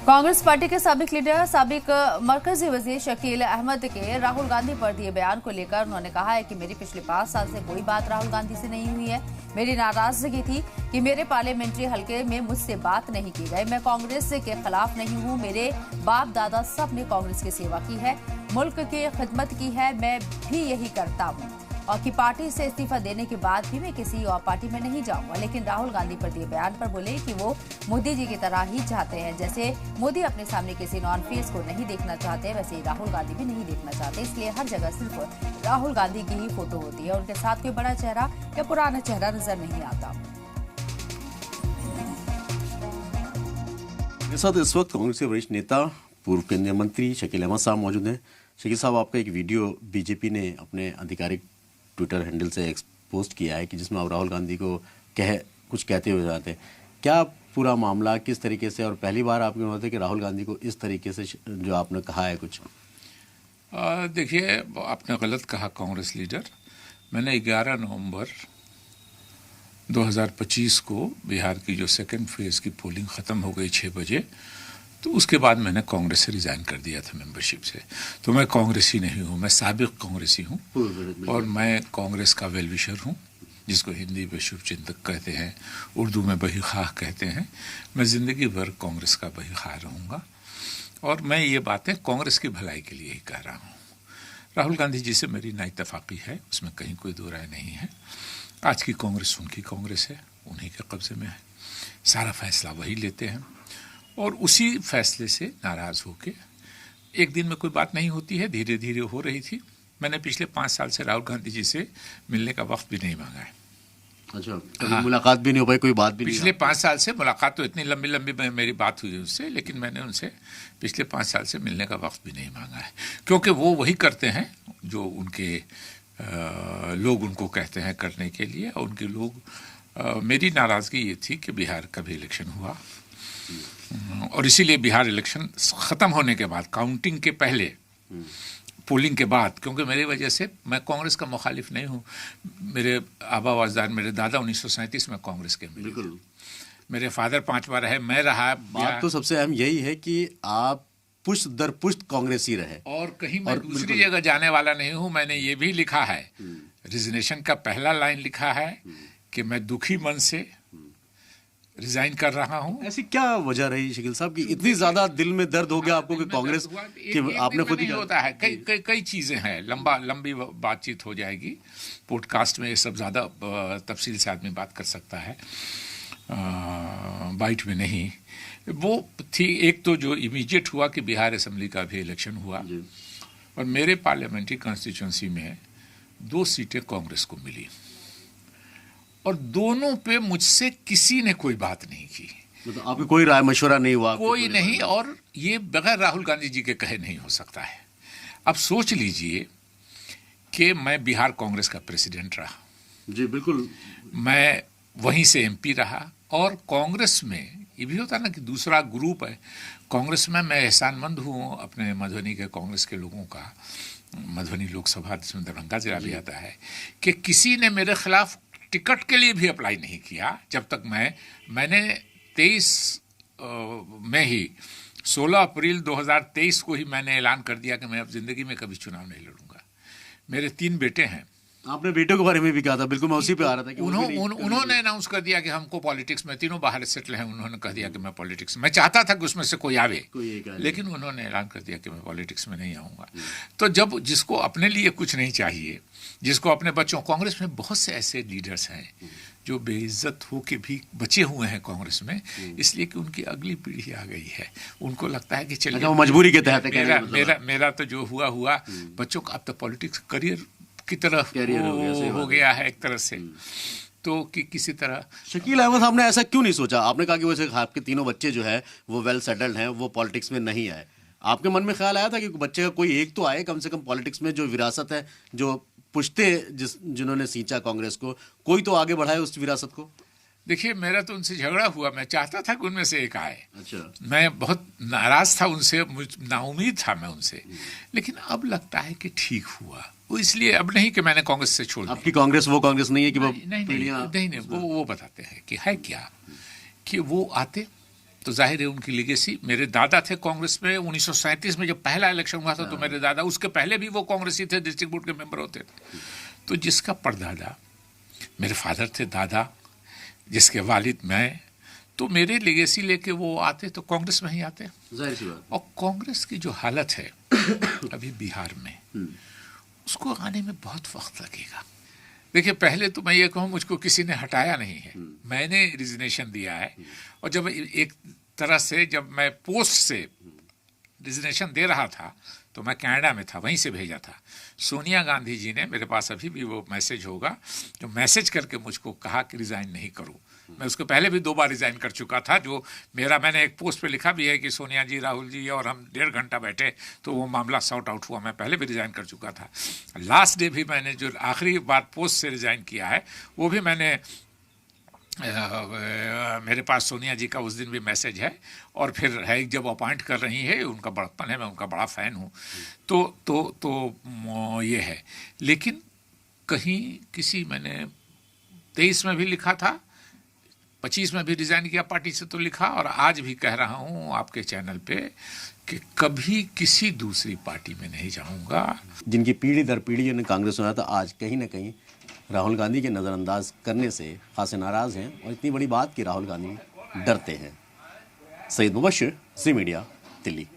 Congress party के साबिक leader साबिक मरकजी वजीर शकील अहमद के राहुल गांधी पर दिए बयान को लेकर उन्होंने कहा है कि मेरी पिछले 5 साल से कोई बात राहुल गांधी से नहीं हुई है। मेरी नाराजगी थी कि मेरे पार्लियामेंट्री हलके में मुझसे बात नहीं की गई। मैं कांग्रेस के खिलाफ नहीं हूं। मेरे बाप दादा सब ने कांग्रेस की सेवा की है, मुल्क की खिदमत की है, मैं भी यही करता हूं और कि पार्टी से इस्तीफा देने के बाद भी मैं किसी और पार्टी में नहीं जाऊंगा। लेकिन राहुल गांधी पर दिए बयान पर बोले कि वो मोदी जी की तरह ही चाहते हैं। जैसे मोदी अपने सामने किसी नॉन फेस को नहीं देखना चाहते, वैसे ही राहुल गांधी भी नहीं देखना चाहते। इसलिए हर जगह सिर्फ राहुल गांधी की ही फोटो होती है, उनके साथ कोई बड़ा चेहरा या पुराना चेहरा नजर नहीं आता। मेरे साथ इस वक्त कांग्रेस के वरिष्ठ नेता पूर्व केंद्रीय मंत्री शकील अहमद साहब मौजूद हैं। शकील साहब, आपका एक वीडियो बीजेपी ने अपने आधिकारिक ट्विटर हैंडल से पोस्ट किया है कि जिसमें आप राहुल गांधी को कुछ कहते हुए जाते हैं। क्या पूरा मामला किस तरीके से, और पहली बार आपके होता है कि राहुल गांधी को इस तरीके से जो आपने कहा है कुछ? देखिए, आपने गलत कहा कांग्रेस लीडर। मैंने 11 नवंबर 2025 को बिहार की जो सेकेंड फेज की पोलिंग ख़त्म हो गई 6 बजे, तो उसके बाद मैंने कांग्रेस से रिज़ाइन कर दिया था मेंबरशिप से। तो मैं कांग्रेसी नहीं हूँ, मैं साबिक कांग्रेसी हूँ और मैं कांग्रेस का वेल विशर हूँ, जिसको हिंदी में शुभचिंतक कहते हैं, उर्दू में बही-ख्वाह कहते हैं। मैं ज़िंदगी भर कांग्रेस का बही-ख्वाह रहूँगा और मैं ये बातें कांग्रेस की भलाई के लिए ही कह रहा हूँ। राहुल गांधी जी से मेरी नाइतफाकी है, उसमें कहीं कोई दो राय नहीं है। आज की कांग्रेस उनकी कांग्रेस है, उन्हीं के कब्जे में है, सारा फैसला वही लेते हैं और उसी फैसले से नाराज़ होके एक दिन में कोई बात नहीं होती है, धीरे धीरे हो रही थी। मैंने पिछले 5 साल से राहुल गांधी जी से मिलने का वक्त भी नहीं मांगा है। अच्छा, हाँ। मुलाकात भी नहीं हो पाई, कोई बात भी नहीं? पिछले 5 साल से मुलाकात तो इतनी लंबी लंबी मेरी बात हुई उससे, लेकिन मैंने उनसे पिछले 5 साल से मिलने का वक्त भी नहीं मांगा है, क्योंकि वो वही करते हैं जो उनके लोग उनको कहते हैं करने के लिए। और उनके लोग मेरी नाराज़गी ये थी कि बिहार का भी इलेक्शन हुआ और इसीलिए बिहार इलेक्शन ख़त्म होने के बाद, काउंटिंग के पहले, पोलिंग के बाद, क्योंकि मेरी वजह से, मैं कांग्रेस का मुखालिफ नहीं हूँ। मेरे आबा वाजदार, मेरे दादा 1937 में कांग्रेस के मिले, बिल्कुल। मेरे फादर 5 बार रहे, मैं रहा। बात तो सबसे अहम यही है कि आप पुष्ट दर पुष्ट कांग्रेसी रहे और कहीं मैं दूसरी जगह जाने वाला नहीं हूँ। मैंने ये भी लिखा है, रिजिग्नेशन का पहला लाइन लिखा है कि मैं दुखी मन से रिजाइन कर रहा हूँ। ऐसी क्या वजह रही शकील साहब कि इतनी ज्यादा दिल में दर्द हो गया आपको कि कांग्रेस कि आपने खुद ही होता है? कई चीजें हैं, लंबी बातचीत हो जाएगी। पॉडकास्ट में ये सब ज्यादा तफसील से आदमी बात कर सकता है, बाइट में नहीं। वो थी एक तो जो इमीडिएट हुआ कि बिहार असेंबली का भी इलेक्शन हुआ और मेरे पार्लियामेंट्री कॉन्स्टिट्यूंसी में 2 सीटें कांग्रेस को मिली और दोनों पे मुझसे किसी ने कोई बात नहीं की। तो आपको कोई राय मशवरा नहीं हुआ? कोई नहीं, और ये बगैर राहुल गांधी जी के कहे नहीं हो सकता है। अब सोच लीजिए कि मैं बिहार कांग्रेस का प्रेसिडेंट रहा। जी बिल्कुल। मैं वहीं से एमपी रहा और कांग्रेस में ये भी होता ना कि दूसरा ग्रुप है। कांग्रेस में मैं एहसानमंद हूँ अपने मधुबनी के कांग्रेस के लोगों का, मधुबनी लोकसभा जिसमें दरभंगा जिला भी आता है, कि किसी ने मेरे खिलाफ टिकट के लिए भी अप्लाई नहीं किया जब तक मैंने 23 में ही 16 अप्रैल 2023 को ही मैंने ऐलान कर दिया कि मैं अब जिंदगी में कभी चुनाव नहीं लड़ूंगा। मेरे 3 बेटे हैं। आपने बेटे के बारे में भी कहा था, बिल्कुल मैं उसी पे आ रहा था कि उन्होंने अनाउंस कर दिया कि हमको पॉलिटिक्स में, तीनों बाहर सेटल हैं, उन्होंने कह दिया कि मैं पॉलिटिक्स, मैं चाहता था कि उसमें से कोई आवे, लेकिन उन्होंने ऐलान कर दिया कि मैं पॉलिटिक्स में नहीं आऊँगा। तो जब जिसको अपने लिए कुछ नहीं चाहिए, जिसको अपने बच्चों, कांग्रेस में बहुत से ऐसे लीडर्स हैं जो बेइज्जत हो के भी बचे हुए हैं कांग्रेस में, इसलिए कि उनकी अगली पीढ़ी आ गई है। उनको लगता है कि चलिए मजबूरी के तहत मेरा तो जो हुआ बच्चों का अब तो पॉलिटिक्स करियर की तरफ हो गया है एक तरह से, तो कि किसी तरह। शकील अहमद साहब ने ऐसा क्यों नहीं सोचा? आपने कहा कि वैसे आपके 3 बच्चे जो है वो वेल सेटल्ड हैं, वो पॉलिटिक्स में नहीं आए। आपके मन में ख्याल आया था कि बच्चे का कोई एक तो आए कम से कम पॉलिटिक्स में, जो विरासत है, जो पुश्ते जिन्होंने सींचा कांग्रेस को, कोई तो आगे बढ़ाए उस विरासत को? देखिए, मेरा तो उनसे झगड़ा हुआ, मैं चाहता था कि उनमें से एक आए। अच्छा। मैं बहुत नाराज था उनसे, नाउमीद था मैं उनसे, लेकिन अब लगता है कि ठीक हुआ। वो इसलिए अब नहीं कि मैंने कांग्रेस से छोड़ दिया। आपकी कांग्रेस वो कांग्रेस नहीं है कि नहीं, वो बताते हैं कि है क्या कि वो आते तो जाहिर है उनकी लीगेसी, मेरे दादा थे कांग्रेस में 1937 में जब पहला इलेक्शन हुआ था, तो मेरे दादा, उसके पहले भी वो कांग्रेसी थे, डिस्ट्रिक्ट बोर्ड के मेंबर होते थे। तो जिसका परदादा मेरे फादर थे, दादा, जिसके वालिद मैं, तो मेरे लीगेसी लेके वो आते तो कांग्रेस में ही आते। और कांग्रेस की जो हालत है अभी बिहार में, उसको आने में बहुत वक्त लगेगा। देखिए, पहले तो मैं ये कहूँ, मुझको किसी ने हटाया नहीं है, मैंने रिजिग्नेशन दिया है। और जब एक तरह से जब मैं पोस्ट से रिजिग्नेशन दे रहा था तो मैं कनाडा में था, वहीं से भेजा था। सोनिया गांधी जी ने, मेरे पास अभी भी वो मैसेज होगा, जो मैसेज करके मुझको कहा कि रिज़ाइन नहीं करो। मैं उसके पहले भी 2 बार रिज़ाइन कर चुका था। जो मैंने एक पोस्ट पे लिखा भी है कि सोनिया जी, राहुल जी और हम 1.5 घंटा बैठे तो वो मामला सॉर्ट आउट हुआ। मैं पहले भी रिज़ाइन कर चुका था। लास्ट डे भी मैंने जो आखिरी बार पोस्ट से रिज़ाइन किया है, वो भी मैंने मेरे पास सोनिया जी का उस दिन भी मैसेज है। और फिर है, जब अपॉइंट कर रही है, उनका बड़प्पन है, मैं उनका बड़ा फ़ैन हूँ। तो ये है। लेकिन कहीं किसी, मैंने 23 में भी लिखा था, 25 में भी रिज़ाइन किया पार्टी से तो लिखा, और आज भी कह रहा हूँ आपके चैनल पे कि कभी किसी दूसरी पार्टी में नहीं जाऊँगा। जिनकी पीढ़ी दर पीढ़ी ने कांग्रेस में था, आज कहीं ना कहीं राहुल गांधी के नज़रअंदाज करने से खासे नाराज़ हैं, और इतनी बड़ी बात कि राहुल गांधी डरते हैं। सईद मुबश्शिर, ज़ी मीडिया, दिल्ली।